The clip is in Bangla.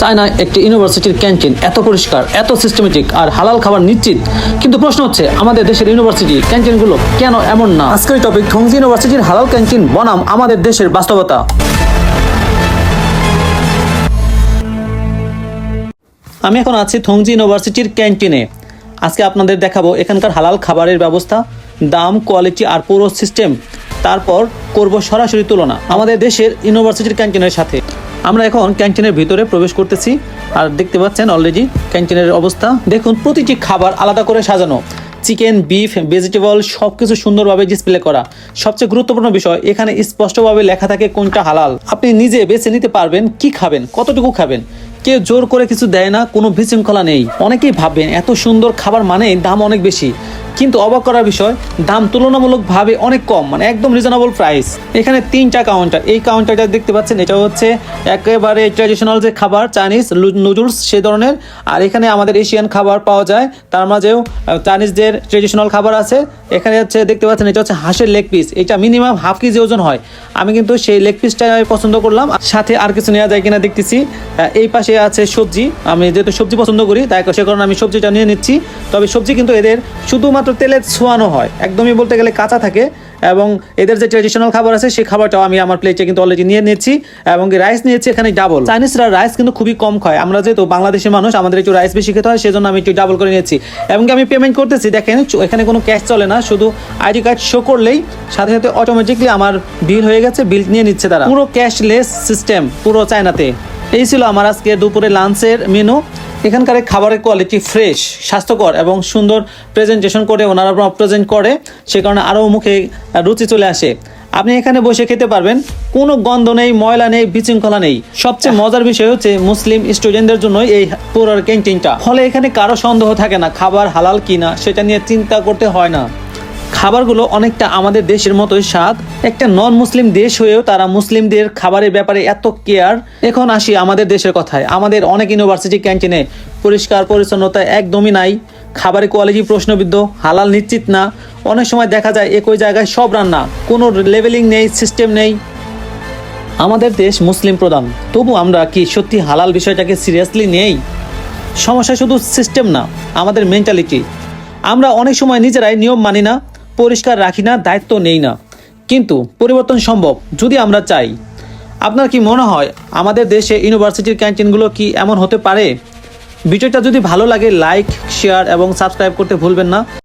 চায়না একটি ইউনিভার্সিটির ক্যান্টিন এত পরিষ্কার, এত সিস্টেমেটিক আর হালাল খাবার নিশ্চিত। কিন্তু প্রশ্ন হচ্ছে, আমাদের দেশের ইউনিভার্সিটি ক্যান্টিনগুলো কেন এমন না? আজকের টপিক থংজি ইউনিভার্সিটির হালাল ক্যান্টিন বনাম আমাদের দেশের বাস্তবতা। আমি এখন আছি থংজি ইউনিভার্সিটির ক্যান্টিনে। আজকে আপনাদের দেখাবো এখানকার হালাল খাবারের ব্যবস্থা, দাম, কোয়ালিটি আর পুরো সিস্টেম। তারপর করব সরাসরি তুলনা আমাদের দেশের ইউনিভার্সিটির ক্যান্টিনের সাথে। আমরা এখন ক্যান্টিনের ভিতরে প্রবেশ করতেছি আর দেখতে পাচ্ছেন অলরেডি ক্যান্টিনের অবস্থা। দেখুন, প্রতিটি খাবার আলাদা করে সাজানো, চিকেন, বিফ, ভেজিটেবল সব কিছু সুন্দরভাবে ডিসপ্লে করা। সবচেয়ে গুরুত্বপূর্ণ বিষয়, এখানে স্পষ্টভাবে লেখা থাকে কোনটা হালাল। আপনি নিজে বেছে নিতে পারবেন কি খাবেন, কতটুকু খাবেন। কেউ জোর করে কিছু দেয় না, কোনো বিশৃঙ্খলা নেই। অনেকেই ভাববেন এত সুন্দর খাবার মানে দাম অনেক বেশি, কিন্তু অবাক করার বিষয়, দাম তুলনামূলকভাবে অনেক কম, মানে একদম রিজনেবল প্রাইস। এখানে 3টা কাউন্টার। এই কাউন্টারটা দেখতে পাচ্ছেন, এটা হচ্ছে একেবারে ট্র্যাডিশনাল যে খাবার, চাইনিজ নুডলস সে ধরনের। আর এখানে আমাদের এশিয়ান খাবার পাওয়া যায়, তার মাঝেও চাইনিজদের ট্র্যাডিশনাল খাবার আছে। এখানে হচ্ছে দেখতে পাচ্ছেন, এটা হচ্ছে হাঁসের লেগ পিস। এটা মিনিমাম হাফ কেজি ওজন হয়। আমি কিন্তু সেই লেগ পিসটাই পছন্দ করলাম, সাথে আর কিছু নেওয়া যায় কিনা দেখতেছি। এই পাশে আছে সবজি। আমি যেহেতু সবজি পছন্দ করি, তাই সে কারণে আমি সবজিটা নিয়ে নিচ্ছি। তবে সবজি কিন্তু এদের শুধুমাত্র তেলে ছোঁয়ানো হয়, একদমই বলতে গেলে কাঁচা থাকে। এবং এদের যে ট্র্যাডিশনাল খাবার আছে সেই খাবারটাও আমি আমার প্লেটে কিন্তু অলরেডি নিয়ে নিচ্ছি। এবং রাইস নিয়েছি এখানে ডাবল। চাইনিজরা রাইস কিন্তু খুবই কম খায়, আমরা যেহেতু বাংলাদেশের মানুষ, আমাদের একটু রাইস বেশি খেতে হয়, সেজন্য আমি একটু ডাবল করে নিয়েছি। এবং আমি পেমেন্ট করতেছি, দেখেন এখানে কোনো ক্যাশ চলে না, শুধু আইডি কার্ড শো করলেই সাথে সাথে অটোমেটিকলি আমার বিল হয়ে গেছে, বিল নিয়ে নিচ্ছে তারা। পুরো ক্যাশলেস সিস্টেম পুরো চায়নাতে। এই ছিল আমার আজকে দুপুরে লাঞ্চের মেনু। এখানকার খাবারের কোয়ালিটি ফ্রেশ, স্বাস্থ্যকর এবং সুন্দর প্রেজেন্টেশন করে ওনারা প্রেজেন্ট করে, সে কারণে আরও মুখে রুচি চলে আসে। আপনি এখানে বসে খেতে পারবেন, কোনো গন্ধ নেই, ময়লা নেই, বিশৃঙ্খলা নেই। সবচেয়ে মজার বিষয় হচ্ছে মুসলিম স্টুডেন্টদের জন্যই এই পুরো ক্যান্টিনটা। ফলে এখানে কারো সন্দেহ থাকে না খাবার হালাল কিনা, সেটা নিয়ে চিন্তা করতে হয় না। খাবারগুলো অনেকটা আমাদের দেশের মতোই স্বাদ। একটা নন মুসলিম দেশ হয়েও তারা মুসলিমদের খাবারের ব্যাপারে এত কেয়ার। এখন আসি আমাদের দেশের কথায়। আমাদের অনেক ইউনিভার্সিটি ক্যান্টিনে পরিষ্কার পরিচ্ছন্নতা একদমই নাই, খাবারের কোয়ালিটি প্রশ্নবিদ্ধ, হালাল নিশ্চিত না। অনেক সময় দেখা যায় একই জায়গায় সব রান্না, কোনো লেভেলিং নেই, সিস্টেম নেই। আমাদের দেশ মুসলিম প্রধান, তবু আমরা কি সত্যি হালাল বিষয়টাকে সিরিয়াসলি নেই? সমস্যা শুধু সিস্টেম না, আমাদের মেন্টালিটি। আমরা অনেক সময় নিজেরাই নিয়ম মানি না, পরিষ্কার রাখি না, দায়িত্ব নেই না। কিন্তু পরিবর্তন সম্ভব যদি আমরা চাই। আপনার কি মনে হয় আমাদের দেশে ইউনিভার্সিটির ক্যান্টিনগুলো কি এমন হতে পারে? ভিডিওটা যদি ভালো লাগে লাইক, শেয়ার এবং সাবস্ক্রাইব করতে ভুলবেন না।